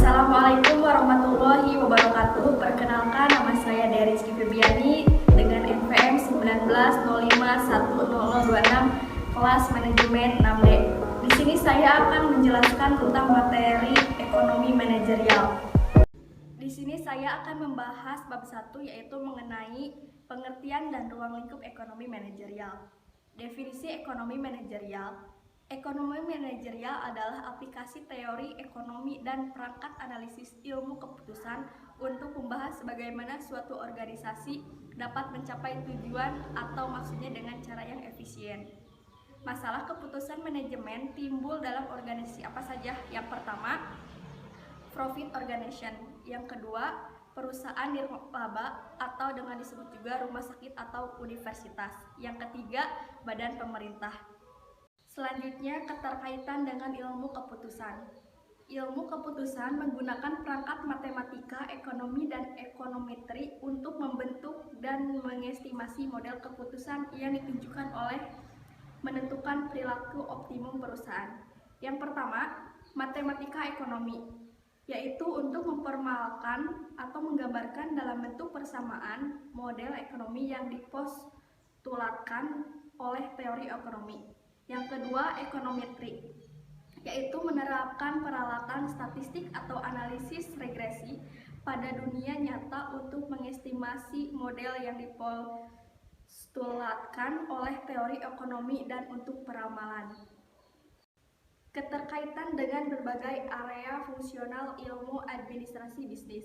Assalamualaikum warahmatullahi wabarakatuh. Perkenalkan, nama saya Rizky Febiani dengan NPM 19051026 kelas manajemen 6D. Di sini saya akan menjelaskan tentang materi ekonomi manajerial. Di sini saya akan membahas bab 1, yaitu mengenai pengertian dan ruang lingkup ekonomi manajerial. Definisi ekonomi manajerial. Ekonomi manajerial adalah aplikasi teori ekonomi dan perangkat analisis ilmu keputusan untuk membahas bagaimana suatu organisasi dapat mencapai tujuan atau maksudnya dengan cara yang efisien. Masalah keputusan manajemen timbul dalam organisasi apa saja? Yang pertama, profit organization. Yang kedua, perusahaan nirlaba atau dengan disebut juga rumah sakit atau universitas. Yang ketiga, badan pemerintah. Selanjutnya, keterkaitan dengan ilmu keputusan. Ilmu keputusan menggunakan perangkat matematika, ekonomi, dan ekonometri untuk membentuk dan mengestimasi model keputusan yang ditunjukkan oleh menentukan perilaku optimum perusahaan. Yang pertama, matematika ekonomi, yaitu untuk memformalkan atau menggambarkan dalam bentuk persamaan model ekonomi yang dipostulatkan oleh teori ekonomi. Yang kedua, ekonometri, yaitu menerapkan peralatan statistik atau analisis regresi pada dunia nyata untuk mengestimasi model yang dipostulatkan oleh teori ekonomi dan untuk peramalan. Keterkaitan dengan berbagai area fungsional ilmu administrasi bisnis.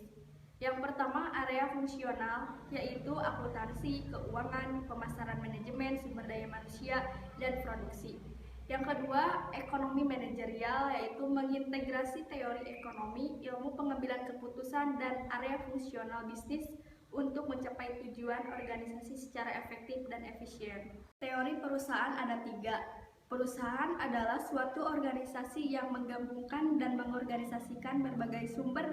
Yang pertama, area fungsional, yaitu akuntansi, keuangan, pemasaran manajemen, sumber daya manusia, dan produksi. Yang kedua, ekonomi manajerial, yaitu mengintegrasi teori ekonomi, ilmu pengambilan keputusan, dan area fungsional bisnis untuk mencapai tujuan organisasi secara efektif dan efisien. Teori perusahaan ada 3. Perusahaan adalah suatu organisasi yang menggabungkan dan mengorganisasikan berbagai sumber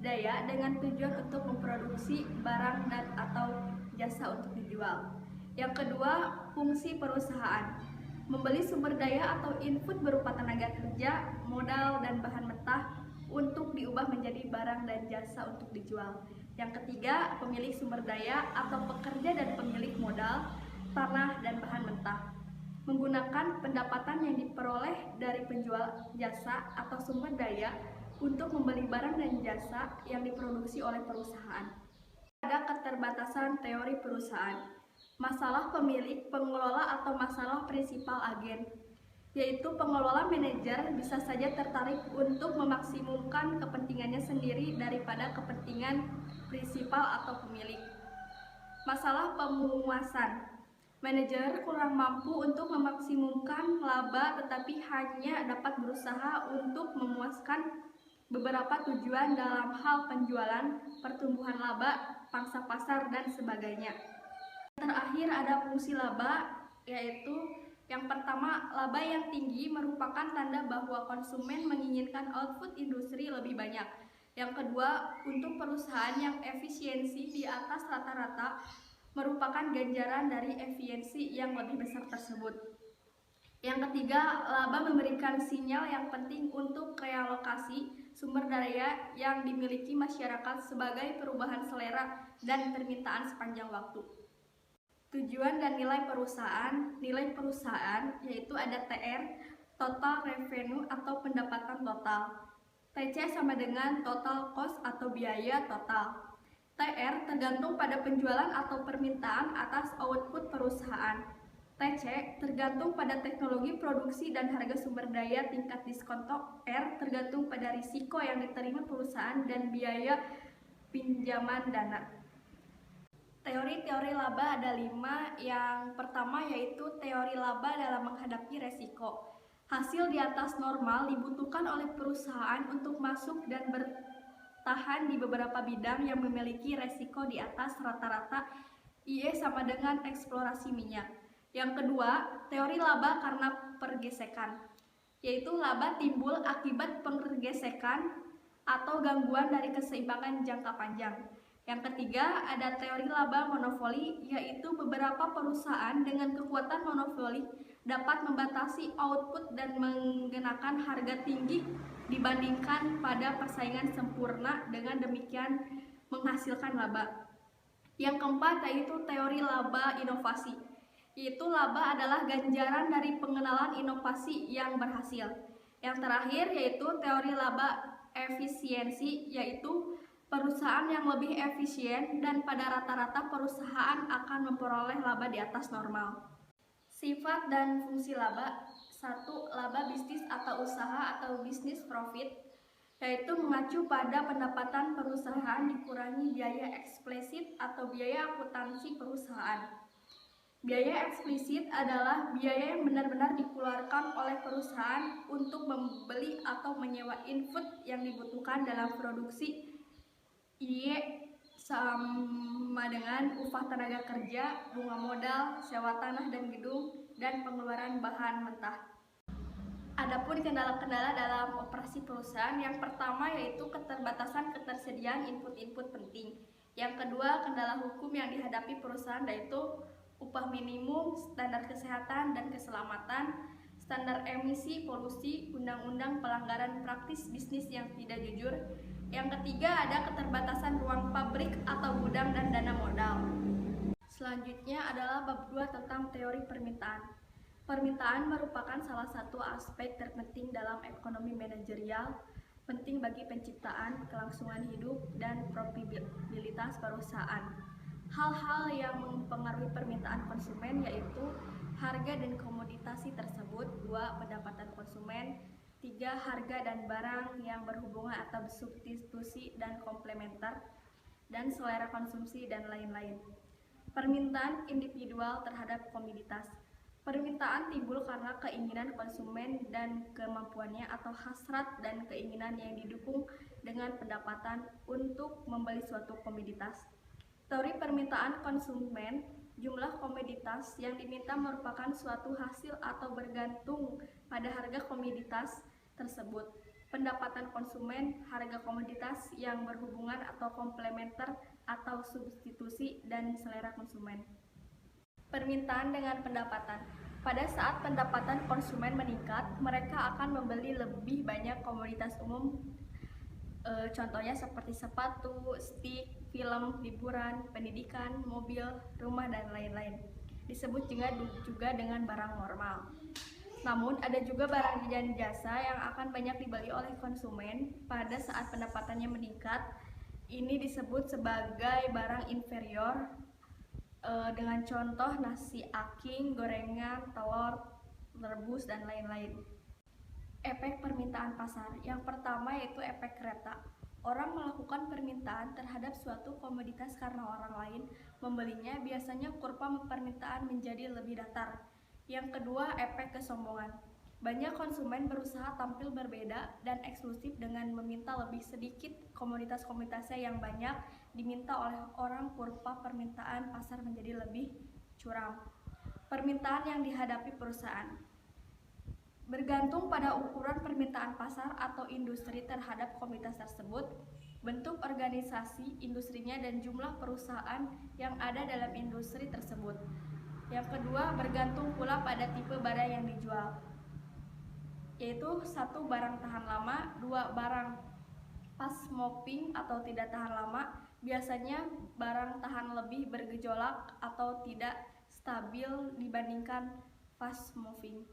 daya dengan tujuan untuk memproduksi barang dan atau jasa untuk dijual. Yang kedua, fungsi perusahaan. Membeli sumber daya atau input berupa tenaga kerja, modal, dan bahan mentah untuk diubah menjadi barang dan jasa untuk dijual. Yang ketiga, pemilik sumber daya atau pekerja dan pemilik modal, tanah, dan bahan mentah. Menggunakan pendapatan yang diperoleh dari penjual jasa atau sumber daya untuk membeli barang dan jasa yang diproduksi oleh perusahaan. Ada keterbatasan teori perusahaan. Masalah pemilik, pengelola, atau masalah prinsipal agen, yaitu pengelola manajer bisa saja tertarik untuk memaksimumkan kepentingannya sendiri daripada kepentingan prinsipal atau pemilik. Masalah pemuasan. Manajer kurang mampu untuk memaksimumkan laba tetapi hanya dapat berusaha untuk memuaskan beberapa tujuan dalam hal penjualan, pertumbuhan laba, pangsa pasar, dan sebagainya. Terakhir ada fungsi laba, yaitu yang pertama, laba yang tinggi merupakan tanda bahwa konsumen menginginkan output industri lebih banyak. Yang kedua, untuk perusahaan yang efisiensi di atas rata-rata merupakan ganjaran dari efisiensi yang lebih besar tersebut. Yang ketiga, laba memberikan sinyal yang penting untuk realokasi sumber daya yang dimiliki masyarakat sebagai perubahan selera dan permintaan sepanjang waktu. Tujuan dan nilai perusahaan. Nilai perusahaan yaitu ada TR, total revenue atau pendapatan total. TC sama dengan total cost atau biaya total. TR tergantung pada penjualan atau permintaan atas output perusahaan. TC tergantung pada teknologi produksi dan harga sumber daya tingkat diskon. R tergantung pada risiko yang diterima perusahaan dan biaya pinjaman dana. Teori-teori laba ada 5. Yang pertama yaitu teori laba dalam menghadapi resiko. Hasil di atas normal dibutuhkan oleh perusahaan untuk masuk dan bertahan di beberapa bidang yang memiliki resiko di atas rata-rata IE sama dengan eksplorasi minyak. Yang kedua, teori laba karena pergesekan, yaitu laba timbul akibat pergesekan atau gangguan dari keseimbangan jangka panjang. Yang ketiga, ada teori laba monopoli, yaitu beberapa perusahaan dengan kekuatan monopoli dapat membatasi output dan mengenakan harga tinggi dibandingkan pada persaingan sempurna, dengan demikian menghasilkan laba. Yang keempat yaitu teori laba inovasi. Yaitu laba adalah ganjaran dari pengenalan inovasi yang berhasil. Yang terakhir yaitu teori laba efisiensi, yaitu perusahaan yang lebih efisien dan pada rata-rata perusahaan akan memperoleh laba di atas normal. Sifat dan fungsi laba. 1. Laba bisnis atau usaha atau business profit, yaitu mengacu pada pendapatan perusahaan dikurangi biaya eksplisit atau biaya akuntansi perusahaan. Biaya eksplisit adalah biaya yang benar-benar dikeluarkan oleh perusahaan untuk membeli atau menyewa input yang dibutuhkan dalam produksi, Y sama dengan upah tenaga kerja, bunga modal, sewa tanah dan gedung, dan pengeluaran bahan mentah. Adapun kendala-kendala dalam operasi perusahaan, yang pertama yaitu keterbatasan ketersediaan input-input penting. Yang kedua, kendala hukum yang dihadapi perusahaan yaitu upah minimum, standar kesehatan dan keselamatan, standar emisi polusi, undang-undang pelanggaran praktis bisnis yang tidak jujur. Yang ketiga, ada keterbatasan ruang pabrik atau gudang dan dana modal. Selanjutnya adalah bab 2 tentang teori permintaan. Permintaan merupakan salah satu aspek terpenting dalam ekonomi manajerial, penting bagi penciptaan, kelangsungan hidup, dan profitabilitas perusahaan. Hal-hal yang mempengaruhi permintaan konsumen yaitu harga dan komoditasi tersebut, 2. Pendapatan konsumen, 3. Harga dan barang yang berhubungan atau substitusi dan komplementer, dan selera konsumsi dan lain-lain. Permintaan individual terhadap komoditas. Permintaan timbul karena keinginan konsumen dan kemampuannya atau hasrat dan keinginan yang didukung dengan pendapatan untuk membeli suatu komoditas. Teori permintaan konsumen, jumlah komoditas yang diminta merupakan suatu hasil atau bergantung pada harga komoditas tersebut. Pendapatan konsumen, harga komoditas yang berhubungan atau komplementer atau substitusi, dan selera konsumen. Permintaan dengan pendapatan. Pada saat pendapatan konsumen meningkat, mereka akan membeli lebih banyak komoditas umum, contohnya seperti sepatu, stik, film, liburan, pendidikan, mobil, rumah, dan lain-lain. Disebut juga dengan barang normal. Namun, ada juga barang dan jasa yang akan banyak dibeli oleh konsumen pada saat pendapatannya meningkat. Ini disebut sebagai barang inferior, dengan contoh nasi aking, gorengan, telur, rebus, dan lain-lain. Efek permintaan pasar. Yang pertama yaitu efek kereta. Orang melakukan permintaan terhadap suatu komoditas karena orang lain membelinya, biasanya kurva permintaan menjadi lebih datar. Yang kedua, efek kesombongan. Banyak konsumen berusaha tampil berbeda dan eksklusif dengan meminta lebih sedikit komoditas-komoditasnya yang banyak diminta oleh orang, kurva permintaan pasar menjadi lebih curam. Permintaan yang dihadapi perusahaan. Bergantung pada ukuran permintaan pasar atau industri terhadap komoditas tersebut, bentuk organisasi industrinya, dan jumlah perusahaan yang ada dalam industri tersebut. Yang kedua, bergantung pula pada tipe barang yang dijual, yaitu 1. Barang tahan lama, 2. Barang fast moving atau tidak tahan lama. Biasanya barang tahan lebih bergejolak atau tidak stabil dibandingkan fast moving.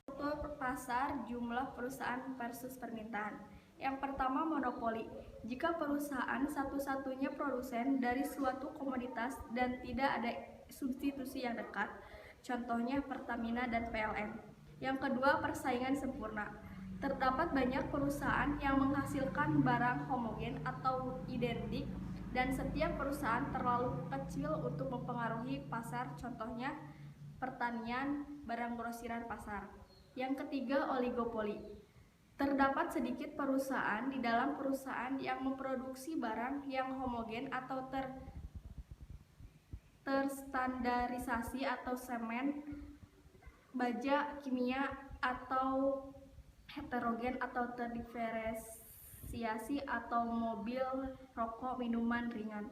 Struktur pasar, jumlah perusahaan versus permintaan. Yang pertama, monopoli. Jika perusahaan satu-satunya produsen dari suatu komoditas dan tidak ada substitusi yang dekat, contohnya Pertamina dan PLN. Yang kedua, persaingan sempurna. Terdapat banyak perusahaan yang menghasilkan barang homogen atau identik, dan setiap perusahaan terlalu kecil untuk mempengaruhi pasar, contohnya pertanian, barang grosiran pasar. Yang ketiga, oligopoli. Terdapat sedikit perusahaan di dalam perusahaan yang memproduksi barang yang homogen atau terstandarisasi, atau semen, baja, kimia, atau heterogen atau terdiferensiasi, atau mobil, rokok, minuman ringan.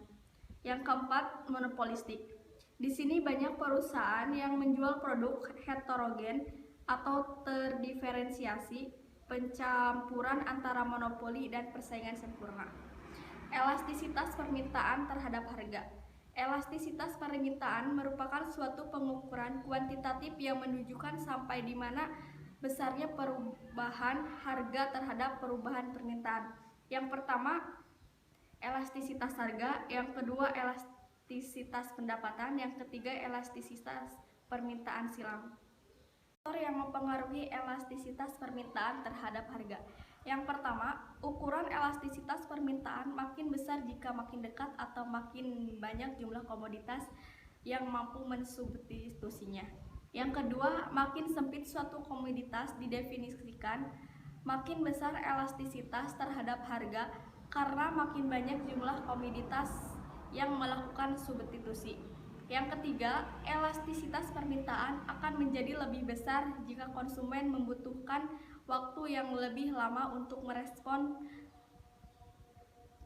Yang keempat, monopolistik. Di sini banyak perusahaan yang menjual produk heterogen atau terdiferensiasi. pencampuran antara monopoli dan persaingan sempurna. Elastisitas permintaan terhadap harga. Elastisitas permintaan merupakan suatu pengukuran kuantitatif yang menunjukkan sampai di mana besarnya perubahan harga terhadap perubahan permintaan. Yang pertama, elastisitas harga, yang kedua elastisitas pendapatan, yang ketiga elastisitas permintaan silang. Faktor yang mempengaruhi elastisitas permintaan terhadap harga. Yang pertama, ukuran elastisitas permintaan makin besar jika makin dekat atau makin banyak jumlah komoditas yang mampu mensubstitusinya. Yang kedua, makin sempit suatu komoditas didefinisikan, makin besar elastisitas terhadap harga karena makin banyak jumlah komoditas yang melakukan substitusi. Yang ketiga, elastisitas permintaan akan menjadi lebih besar jika konsumen membutuhkan waktu yang lebih lama untuk merespon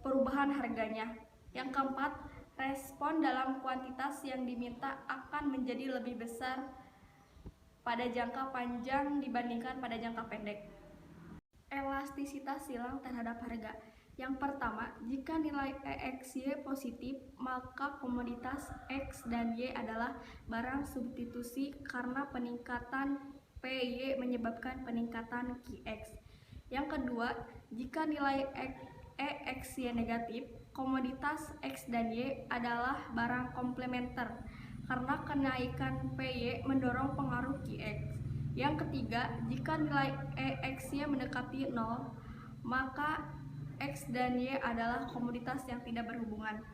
perubahan harganya. Yang keempat, respon dalam kuantitas yang diminta akan menjadi lebih besar pada jangka panjang dibandingkan pada jangka pendek. Elastisitas silang terhadap harga. Yang pertama, jika nilai EXY positif, maka komoditas X dan Y adalah barang substitusi karena peningkatan PY menyebabkan peningkatan QX. Yang kedua, jika nilai EXY negatif, komoditas X dan Y adalah barang komplementer karena kenaikan PY mendorong pengaruh QX. Yang ketiga, jika nilai EXY mendekati 0, maka X dan Y adalah komoditas yang tidak berhubungan.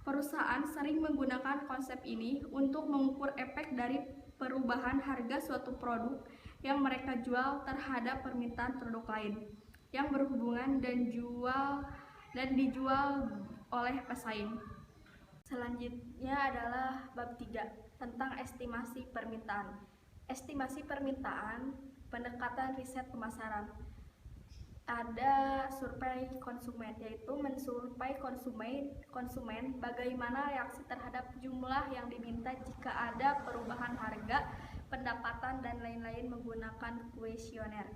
Perusahaan sering menggunakan konsep ini untuk mengukur efek dari perubahan harga suatu produk yang mereka jual terhadap permintaan produk lain yang berhubungan dan dijual oleh pesaing. Selanjutnya adalah bab 3 tentang estimasi permintaan. Estimasi permintaan, pendekatan riset pemasaran. Ada survei konsumen, yaitu mensurvei konsumen bagaimana reaksi terhadap jumlah yang diminta jika ada perubahan harga, pendapatan, dan lain-lain menggunakan kuesioner.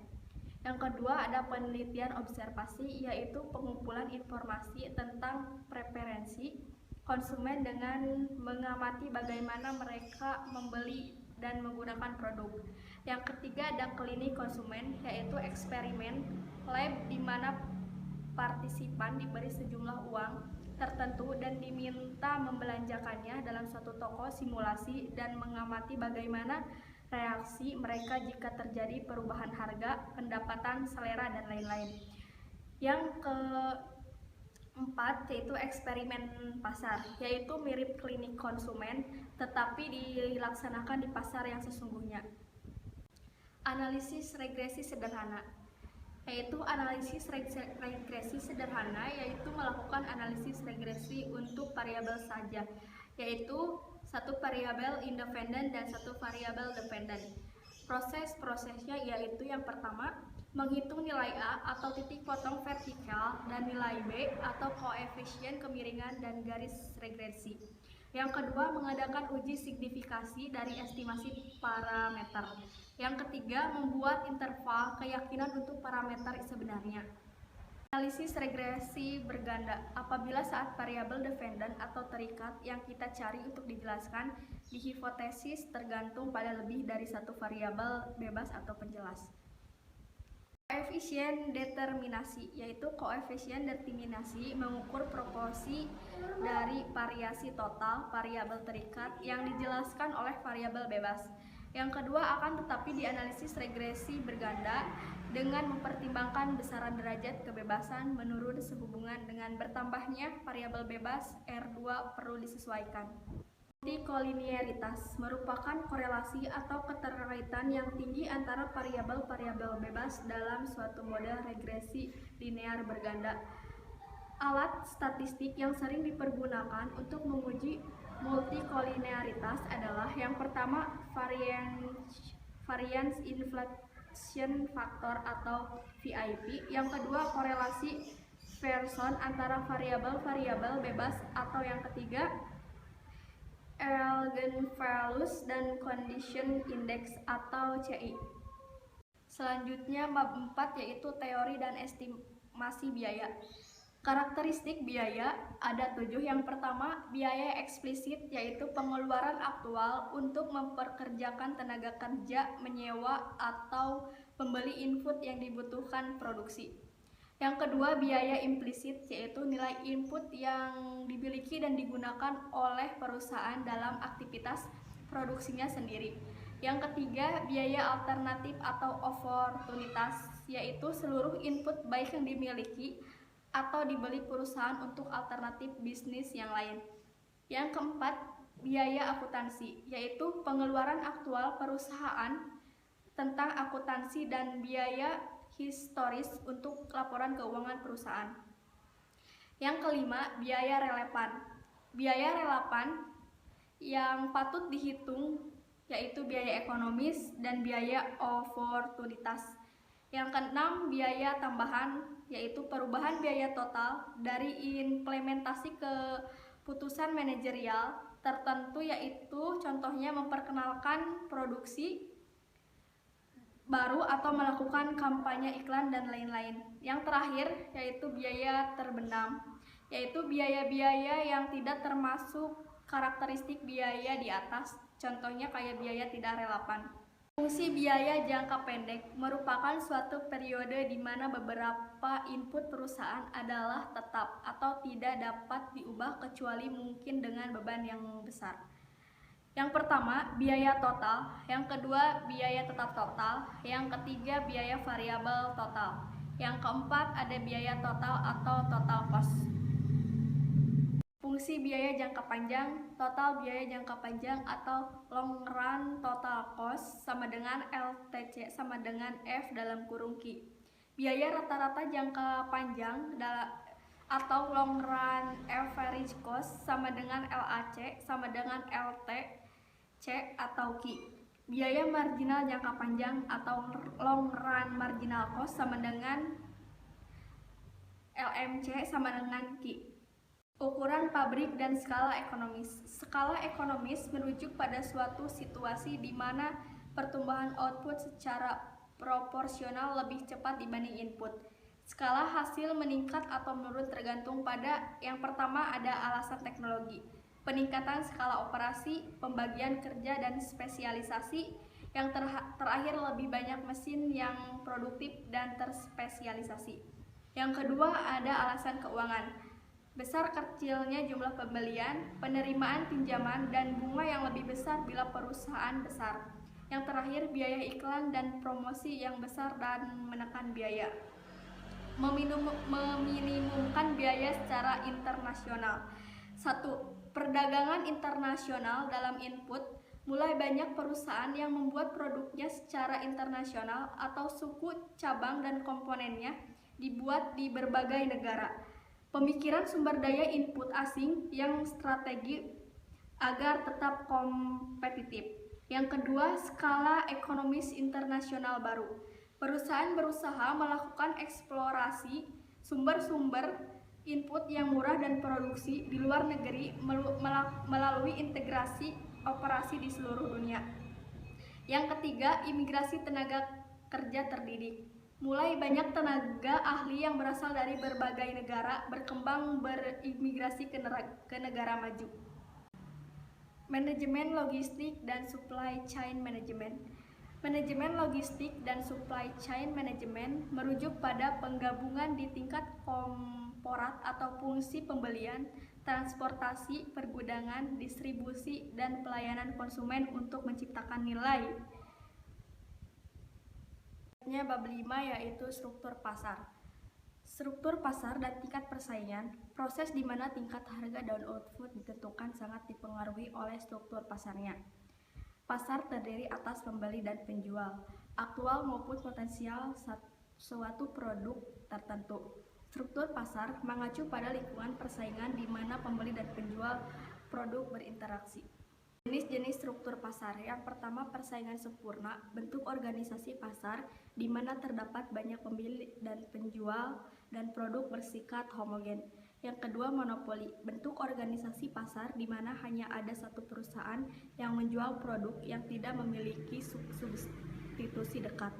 Yang kedua, ada penelitian observasi, yaitu pengumpulan informasi tentang preferensi konsumen dengan mengamati bagaimana mereka membeli dan menggunakan produk. Yang ketiga, ada klinik konsumen, yaitu eksperimen lab di mana partisipan diberi sejumlah uang tertentu dan diminta membelanjakannya dalam suatu toko simulasi dan mengamati bagaimana reaksi mereka jika terjadi perubahan harga, pendapatan, selera, dan lain-lain. Yang keempat, yaitu eksperimen pasar, yaitu mirip klinik konsumen tetapi dilaksanakan di pasar yang sesungguhnya. Analisis regresi sederhana, yaitu analisis regresi sederhana yaitu melakukan analisis regresi untuk variabel saja, yaitu satu variabel independen dan satu variabel dependen. Proses-prosesnya yaitu yang pertama, menghitung nilai A atau titik potong vertikal dan nilai B atau koefisien kemiringan dan garis regresi. Yang kedua, mengadakan uji signifikasi dari estimasi parameter. Yang ketiga, membuat interval keyakinan untuk parameter sebenarnya. Analisis regresi berganda. Apabila saat variabel dependen atau terikat yang kita cari untuk dijelaskan di hipotesis tergantung pada lebih dari satu variabel bebas atau penjelas. Koefisien determinasi, yaitu koefisien determinasi mengukur proporsi dari variasi total variabel terikat yang dijelaskan oleh variabel bebas. Yang kedua, akan tetapi dianalisis regresi berganda dengan mempertimbangkan besaran derajat kebebasan menurun sehubungan dengan bertambahnya variabel bebas, R2 perlu disesuaikan. Multikolinearitas merupakan korelasi atau keterkaitan yang tinggi antara variabel-variabel bebas dalam suatu model regresi linear berganda. Alat statistik yang sering dipergunakan untuk menguji multikolinearitas adalah yang pertama, variance inflation factor atau VIP, yang kedua korelasi Pearson antara variabel-variabel bebas, atau yang ketiga Eigenvalue dan Condition Index atau CI. Selanjutnya bab 4 yaitu teori dan estimasi biaya. Karakteristik biaya ada 7. Yang pertama, biaya eksplisit yaitu pengeluaran aktual untuk memperkerjakan tenaga kerja, menyewa, atau membeli input yang dibutuhkan produksi. Yang kedua, biaya implisit yaitu nilai input yang dimiliki dan digunakan oleh perusahaan dalam aktivitas produksinya sendiri. Yang ketiga, biaya alternatif atau oportunitas yaitu seluruh input baik yang dimiliki atau dibeli perusahaan untuk alternatif bisnis yang lain. Yang keempat, biaya akuntansi, yaitu pengeluaran aktual perusahaan tentang akuntansi dan biaya historis untuk laporan keuangan perusahaan. Yang kelima, biaya relevan. Biaya relevan yang patut dihitung yaitu biaya ekonomis dan biaya oportunitas. Yang keenam, biaya tambahan yaitu perubahan biaya total dari implementasi keputusan manajerial tertentu, yaitu contohnya memperkenalkan produksi baru atau melakukan kampanye iklan dan lain-lain. Yang terakhir yaitu biaya terbenam, yaitu biaya-biaya yang tidak termasuk karakteristik biaya di atas, contohnya kayak biaya tidak relevan. Fungsi biaya jangka pendek merupakan suatu periode di mana beberapa input perusahaan adalah tetap atau tidak dapat diubah kecuali mungkin dengan beban yang besar. Yang pertama, biaya total. Yang kedua, biaya tetap total. Yang ketiga, biaya variabel total. Yang keempat, ada biaya total atau total cost. Fungsi biaya jangka panjang, total biaya jangka panjang atau long run total cost sama dengan LTC sama dengan F dalam kurung Q. Biaya rata-rata jangka panjang atau long run average cost sama dengan LAC sama dengan LTC atau Q. Biaya marginal jangka panjang atau long run marginal cost sama dengan LMC sama dengan Q. Ukuran pabrik dan skala ekonomis. Skala ekonomis merujuk pada suatu situasi di mana pertumbuhan output secara proporsional lebih cepat dibanding input. Skala hasil meningkat atau menurun tergantung pada yang pertama ada alasan teknologi, peningkatan skala operasi, pembagian kerja dan spesialisasi. Yang terakhir lebih banyak mesin yang produktif dan terspesialisasi. Yang kedua ada alasan keuangan, besar kecilnya jumlah pembelian, penerimaan pinjaman, dan bunga yang lebih besar bila perusahaan besar. Yang terakhir, biaya iklan dan promosi yang besar dan menekan biaya. Meminimumkan biaya secara internasional. 1. Perdagangan internasional dalam input. Mulai banyak perusahaan yang membuat produknya secara internasional atau suku, cabang, dan komponennya dibuat di berbagai negara. Pemikiran sumber daya input asing yang strategi agar tetap kompetitif. Yang kedua, skala ekonomis internasional baru. Perusahaan berusaha melakukan eksplorasi sumber-sumber input yang murah dan produksi di luar negeri melalui integrasi operasi di seluruh dunia. Yang ketiga, imigrasi tenaga kerja terdidik. Mulai banyak tenaga ahli yang berasal dari berbagai negara berkembang berimigrasi ke negara maju. Manajemen logistik dan supply chain management. Manajemen logistik dan supply chain management merujuk pada penggabungan di tingkat korporat atau fungsi pembelian, transportasi, pergudangan, distribusi, dan pelayanan konsumen untuk menciptakan nilai. Bab 5 yaitu struktur pasar. Struktur pasar dan tingkat persaingan, proses di mana tingkat harga dan output ditentukan sangat dipengaruhi oleh struktur pasarnya. Pasar terdiri atas pembeli dan penjual, aktual maupun potensial suatu produk tertentu. Struktur pasar mengacu pada lingkungan persaingan di mana pembeli dan penjual produk berinteraksi. Jenis-jenis struktur pasar. Yang pertama, persaingan sempurna, bentuk organisasi pasar di mana terdapat banyak pembeli dan penjual dan produk bersikap homogen. Yang kedua, monopoli, bentuk organisasi pasar di mana hanya ada satu perusahaan yang menjual produk yang tidak memiliki substitusi dekat.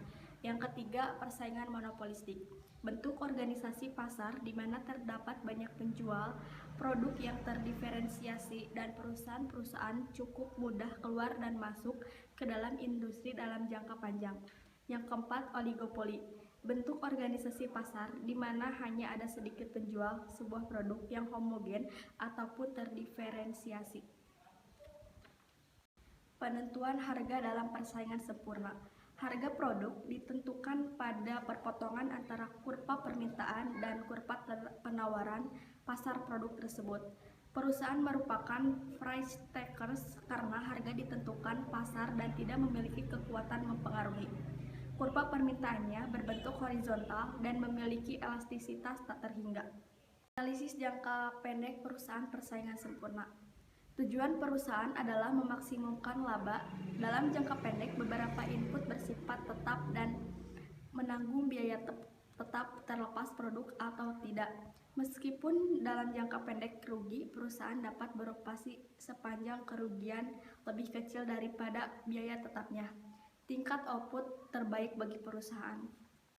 Yang ketiga, persaingan monopolistik. Bentuk organisasi pasar di mana terdapat banyak penjual, produk yang terdiferensiasi, dan perusahaan-perusahaan cukup mudah keluar dan masuk ke dalam industri dalam jangka panjang. Yang keempat, oligopoli. Bentuk organisasi pasar di mana hanya ada sedikit penjual sebuah produk yang homogen ataupun terdiferensiasi. Penentuan harga dalam persaingan sempurna. Harga produk ditentukan pada perpotongan antara kurva permintaan dan kurva penawaran pasar produk tersebut. Perusahaan merupakan price takers karena harga ditentukan pasar dan tidak memiliki kekuatan mempengaruhi. Kurva permintaannya berbentuk horizontal dan memiliki elastisitas tak terhingga. Analisis jangka pendek perusahaan persaingan sempurna. Tujuan perusahaan adalah memaksimumkan laba. Dalam jangka pendek, beberapa input bersifat tetap dan menanggung biaya tetap terlepas produk atau tidak. Meskipun dalam jangka pendek rugi, perusahaan dapat beroperasi sepanjang kerugian lebih kecil daripada biaya tetapnya. Tingkat output terbaik bagi perusahaan.